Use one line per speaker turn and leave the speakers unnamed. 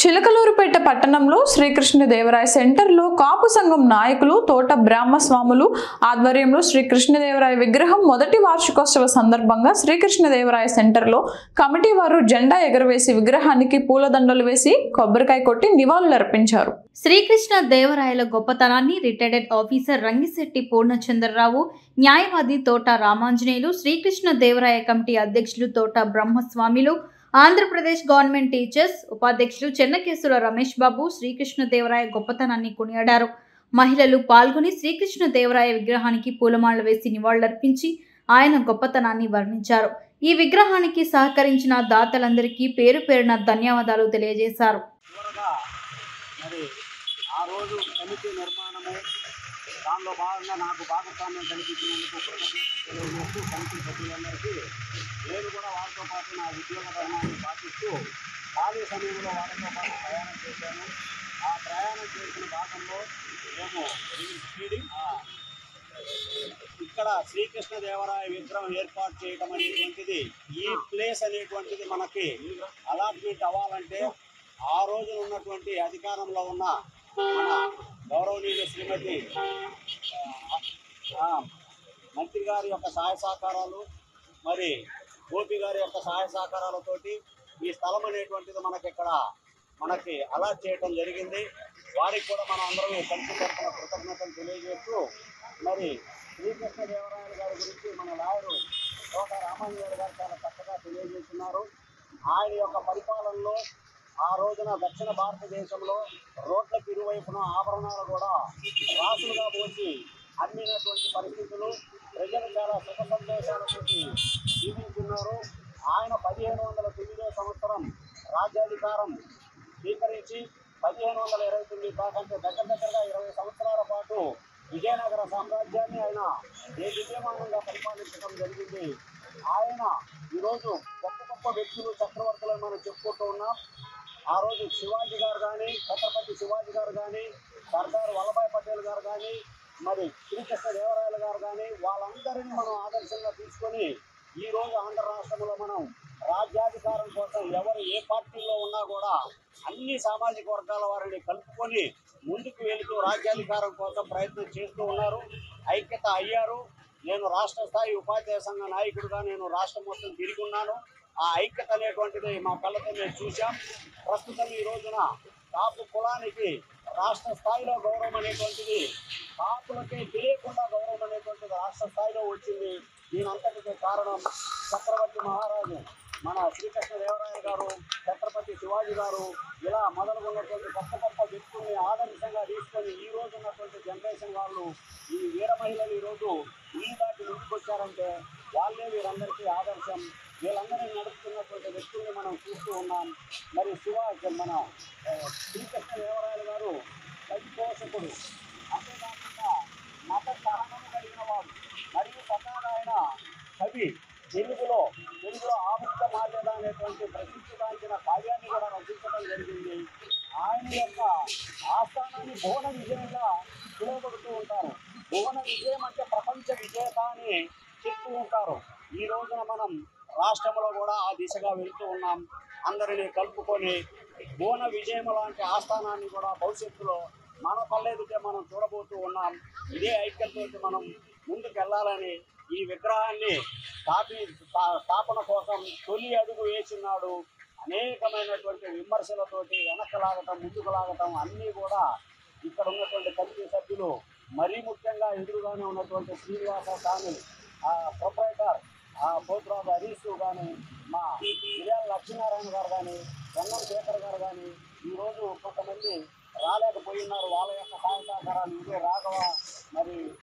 చిలకలూరుపేట పట్టణంలో శ్రీకృష్ణదేవరాయ సెంటర్లో కాపు సంఘం నాయకులు తోట బ్రహ్మస్వాములు ఆధ్వర్యంలో శ్రీకృష్ణదేవరాయ విగ్రహం మొదటి వార్షికోత్సవ సందర్భంగా శ్రీకృష్ణదేవరాయ సెంటర్లో కమిటీ వారు జెండా ఎగురవేసి విగ్రహానికి పూలదండలు వేసి కొబ్బరికాయ కొట్టి నివాళులర్పించారు.
శ్రీకృష్ణదేవరాయల గొప్పతనాన్ని రిటైర్డ్ ఆఫీసర్ రంగిశెట్టి పూర్ణచంద్రరావు, న్యాయవాది తోట రామాంజనేయులు, శ్రీకృష్ణదేవరాయ కమిటీ అధ్యక్షులు తోట బ్రహ్మస్వామిలు, ఆంధ్రప్రదేశ్ గవర్నమెంట్ టీచర్స్ ఉపాధ్యక్షులు చెన్నకేశుల రమేష్ బాబు శ్రీకృష్ణదేవరాయ గొప్పతనాన్ని కొనియాడారు. మహిళలు పాల్గొని శ్రీకృష్ణదేవరాయ విగ్రహానికి పూలమాలలు వేసి నివాళులర్పించి ఆయన గొప్పతనాన్ని వర్ణించారు. ఈ విగ్రహానికి సహకరించిన దాతలందరికీ పేరు పేరున ధన్యవాదాలు తెలియజేశారు.
దానిలో భాగంగా నాకు భాగస్వామ్యం కల్పించినందుకు కృతజ్ఞతలు తెలియజేస్తూ కమిటీ సభ్యులందరికీ నేను కూడా వారితో పాటు నా ఉద్యోగ ధర్మాన్ని పాటిస్తూ ఖాళీ సమయంలో వారితో పాటు ప్రయాణం చేశాను. ఆ ప్రయాణం చేసిన భాగంలో మేము ఇక్కడ శ్రీకృష్ణదేవరాయ విగ్రహం ఏర్పాటు చేయడం అనేటువంటిది, ఈ ప్లేస్ అనేటువంటిది మనకి అలాట్మెంట్ అవ్వాలంటే ఆ రోజున ఉన్నటువంటి అధికారంలో ఉన్న మన గౌరవనీయులు శ్రీమతి మంత్రి గారి యొక్క సహాయ సహకారాలు, మరి గోపి గారి యొక్క సహాయ సహకారాలతోటి ఈ స్థలం అనేటువంటిది మనకి అలాట్ చేయడం జరిగింది. వారికి కూడా మనం అందరం కలిసి తరఫున కృతజ్ఞతలు తెలియజేస్తూ, మరి శ్రీకృష్ణదేవరాయల గారి గురించి మన లాయరు తోట రామాంజనేయులు గారు చాలా చక్కగా తెలియజేస్తున్నారు. ఆయన యొక్క పరిపాలనలో ఆ రోజున దక్షిణ భారతదేశంలో రోడ్లకు ఇరువైపున ఆభరణాలు కూడా రాసులుగా పోసి అమ్మినటువంటి పరిస్థితులు, ప్రజలు చాలా సుఖ సంతోషాలతో జీవించున్నారు. ఆయన 1509 సంవత్సరం రాజ్యాధికారం స్వీకరించి 1529 దాకంటే దగ్గరగా 20 సంవత్సరాల పాటు విజయనగర సామ్రాజ్యాన్ని ఆయన విజయమానంగా పరిపాలించడం జరిగింది. ఆయన ఈరోజు గొప్ప వ్యక్తులు, చక్రవర్తులు మనం చెప్పుకుంటూ ఉన్నాం. ఆ రోజు శివాజీ గారు కానీ, ఛత్రపతి శివాజీ గారు కానీ, సర్దార్ వల్లభాయ్ పటేల్ గారు కానీ, మరి శ్రీకృష్ణదేవరాయలు గారు కానీ, వాళ్ళందరినీ మనం ఆదర్శంగా తీసుకొని ఈరోజు ఆంధ్ర రాష్ట్రంలో మనం రాజ్యాధికారం కోసం ఎవరు ఏ పార్టీలో ఉన్నా కూడా అన్ని సామాజిక వర్గాల వారిని కలుపుకొని ముందుకు వెళుతూ రాజ్యాధికారం కోసం ప్రయత్నం చేస్తూ ఉన్నారు. ఐక్యత అయ్యారు. నేను రాష్ట్ర స్థాయి ఉపాధ్యాయ సంఘ నాయకుడిగా నేను రాష్ట్రం మొత్తం తిరిగి ఉన్నాను. ఆ ఐక్యత అనేటువంటిది మా కళ్ళతో మేము చూసాం. ప్రస్తుతం ఈ రోజున కాపు కులానికి రాష్ట్ర స్థాయిలో గౌరవం అనేటువంటిది, కాపులకే తెలియకుండా గౌరవం అనేటువంటిది రాష్ట్ర స్థాయిలో వచ్చింది. దీనంతటికి కారణం చక్రవర్తి మహారాజు, మన శ్రీకృష్ణదేవరాయ గారు, ఛత్రపతి శివాజీ గారు, ఇలా మొదలుగున్నటువంటి గొప్ప వ్యక్తుల్ని ఆదర్శంగా తీసుకొని ఈ రోజు ఉన్నటువంటి జనరేషన్ వాళ్ళు, ఈ వీర మహిళలు ఈరోజు ఈ దాటి ముందుకు వచ్చారంటే వాళ్ళే వీరందరికీ ఆదర్శం. వీళ్ళందరినీ నడుపుతున్నటువంటి వ్యక్తుల్ని మనం చూస్తూ ఉన్నాం. మరి మన శ్రీకృష్ణదేవరాయలు గారు పోషకుడు, అంతేకాకుండా మత సహనం కలిగిన వాడు, మరియు స్వతహాగా ఆయన కవి. తెలుగులో ఆముక్త మాల్యద అనేటువంటి ప్రసిద్ధిగాంచిన కావ్యాన్ని కూడా రచించడం జరిగింది. ఆయన యొక్క ఆస్థానాన్ని భువన విజయంగా పిలువబడుతూ ఉంటారు. భువన విజయం అంటే ప్రపంచ విజేత అని చెప్తూ ఉంటారు. ఈ రోజున మనం రాష్ట్రంలో కూడా ఆ దిశగా వెళ్తూ ఉన్నాం. అందరినీ కలుపుకొని భువన విజయం లాంటి ఆస్థానాన్ని కూడా భవిష్యత్తులో మన కళ్ళెదుటే మనం చూడబోతూ ఉన్నాం. ఇదే ఐక్యతతో మనం ముందుకు వెళ్ళాలని ఈ విగ్రహాన్ని స్థాపన కోసం తొలి అడుగు వేసినాడు. అనేకమైనటువంటి విమర్శలతోటి వెనక్కి లాగటం, ముందుకు లాగటం అన్నీ కూడా ఇక్కడ ఉన్నటువంటి కమిటీ సభ్యులు, మరీ ముఖ్యంగా ఎదురుగానే ఉన్నటువంటి శ్రీనివాస స్వామి ప్రొపరేటర్ పోతురాజు హరీష్ కానీ, మా విజయాల లక్ష్మీనారాయణ గారు కానీ, వెన్నం శేఖర్ గారు కానీ ఈరోజు కొంతమంది రాలేకపోయినారు. వాళ్ళ యొక్క సహాయ సహకారాలు ఇదే రాఘవ